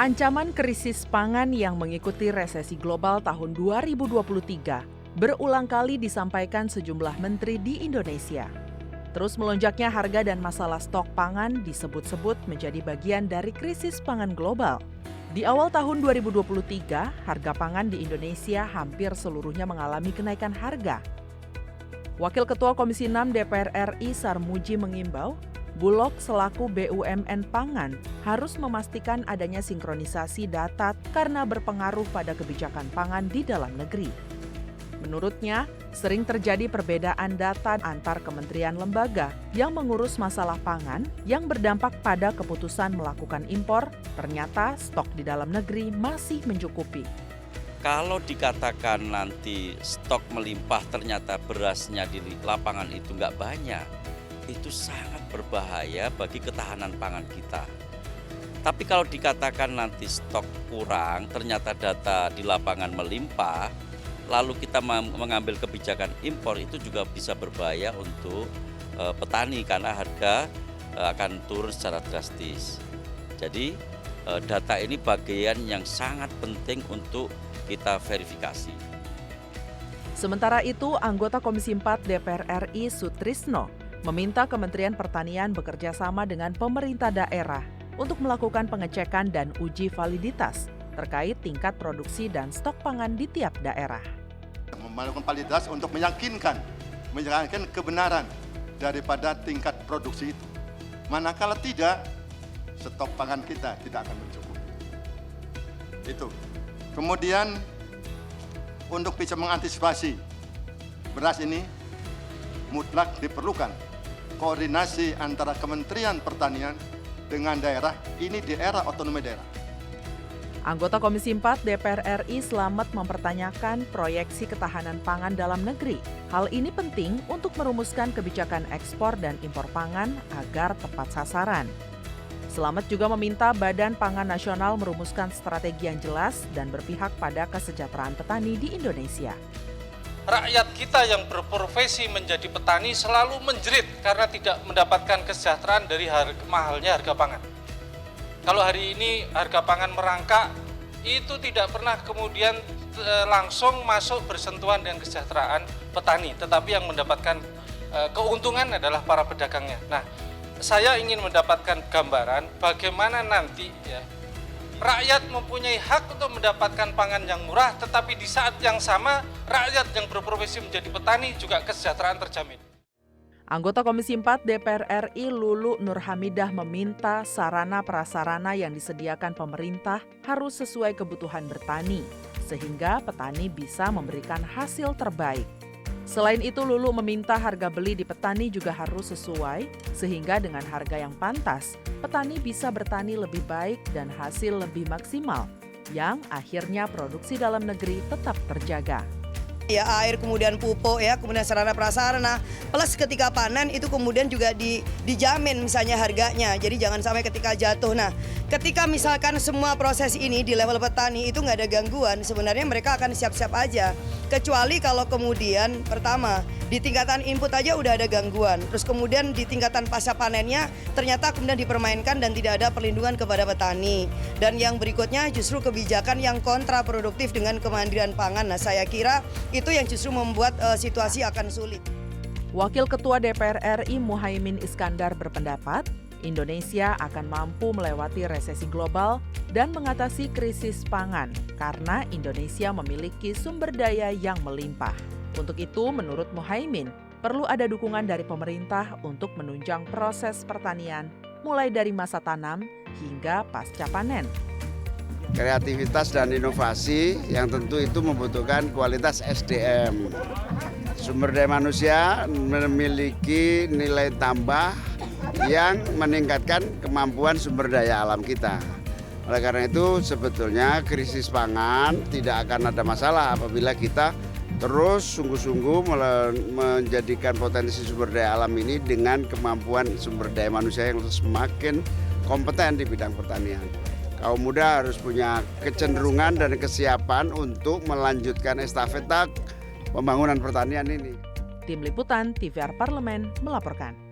Ancaman krisis pangan yang mengikuti resesi global tahun 2023 berulang kali disampaikan sejumlah menteri di Indonesia. Terus melonjaknya harga dan masalah stok pangan disebut-sebut menjadi bagian dari krisis pangan global. Di awal tahun 2023, harga pangan di Indonesia hampir seluruhnya mengalami kenaikan harga. Wakil Ketua Komisi 6 DPR RI Sarmuji mengimbau, Bulog selaku BUMN pangan harus memastikan adanya sinkronisasi data karena berpengaruh pada kebijakan pangan di dalam negeri. Menurutnya, sering terjadi perbedaan data antar kementerian lembaga yang mengurus masalah pangan yang berdampak pada keputusan melakukan impor, ternyata stok di dalam negeri masih mencukupi. Kalau dikatakan nanti stok melimpah ternyata berasnya di lapangan itu nggak banyak, itu sangat berbahaya bagi ketahanan pangan kita. Tapi kalau dikatakan nanti stok kurang, ternyata data di lapangan melimpah, lalu kita mengambil kebijakan impor, itu juga bisa berbahaya untuk petani karena harga akan turun secara drastis. Jadi data ini bagian yang sangat penting untuk kita verifikasi. Sementara itu, anggota Komisi 4 DPR RI Sutrisno meminta Kementerian Pertanian bekerja sama dengan pemerintah daerah untuk melakukan pengecekan dan uji validitas terkait tingkat produksi dan stok pangan di tiap daerah. Melakukan validitas untuk meyakinkan kebenaran daripada tingkat produksi itu. Manakala tidak, stok pangan kita tidak akan mencukupi. Itu. Kemudian untuk bisa mengantisipasi beras ini mutlak diperlukan koordinasi antara Kementerian Pertanian dengan daerah, ini di era otonomi daerah. Anggota Komisi 4 DPR RI Slamet mempertanyakan proyeksi ketahanan pangan dalam negeri. Hal ini penting untuk merumuskan kebijakan ekspor dan impor pangan agar tepat sasaran. Slamet juga meminta Badan Pangan Nasional merumuskan strategi yang jelas dan berpihak pada kesejahteraan petani di Indonesia. Rakyat kita yang berprofesi menjadi petani selalu menjerit karena tidak mendapatkan kesejahteraan dari mahalnya harga pangan. Kalau hari ini harga pangan merangkak, itu tidak pernah kemudian langsung masuk bersentuhan dengan kesejahteraan petani, tetapi yang mendapatkan keuntungan adalah para pedagangnya. Nah, saya ingin mendapatkan gambaran bagaimana nanti ya, rakyat mempunyai hak untuk mendapatkan pangan yang murah, tetapi di saat yang sama rakyat yang berprofesi menjadi petani juga kesejahteraan terjamin. Anggota Komisi 4 DPR RI Lulu Nurhamidah meminta sarana-prasarana yang disediakan pemerintah harus sesuai kebutuhan bertani, sehingga petani bisa memberikan hasil terbaik. Selain itu, Lulu meminta harga beli di petani juga harus sesuai, sehingga dengan harga yang pantas, petani bisa bertani lebih baik dan hasil lebih maksimal, yang akhirnya produksi dalam negeri tetap terjaga. Ya, air, kemudian pupuk, ya, kemudian sarana prasarana, plus ketika panen itu kemudian juga dijamin misalnya harganya, jadi jangan sampai ketika jatuh. Nah, ketika misalkan semua proses ini di level petani itu nggak ada gangguan, sebenarnya mereka akan siap-siap aja. Kecuali kalau kemudian pertama di tingkatan input aja udah ada gangguan, terus kemudian di tingkatan pasca panennya ternyata kemudian dipermainkan dan tidak ada perlindungan kepada petani. Dan yang berikutnya justru kebijakan yang kontraproduktif dengan kemandirian pangan. Nah, saya kira itu yang justru membuat situasi akan sulit. Wakil Ketua DPR RI Muhaimin Iskandar berpendapat, Indonesia akan mampu melewati resesi global dan mengatasi krisis pangan karena Indonesia memiliki sumber daya yang melimpah. Untuk itu, menurut Muhaimin, perlu ada dukungan dari pemerintah untuk menunjang proses pertanian mulai dari masa tanam hingga pasca panen. Kreativitas dan inovasi yang tentu itu membutuhkan kualitas SDM. Sumber daya manusia memiliki nilai tambah yang meningkatkan kemampuan sumber daya alam kita. Oleh karena itu sebetulnya krisis pangan tidak akan ada masalah apabila kita terus sungguh-sungguh menjadikan potensi sumber daya alam ini dengan kemampuan sumber daya manusia yang semakin kompeten di bidang pertanian. Kaum muda harus punya kecenderungan dan kesiapan untuk melanjutkan estafeta pembangunan pertanian ini. Tim Liputan TVR Parlemen melaporkan.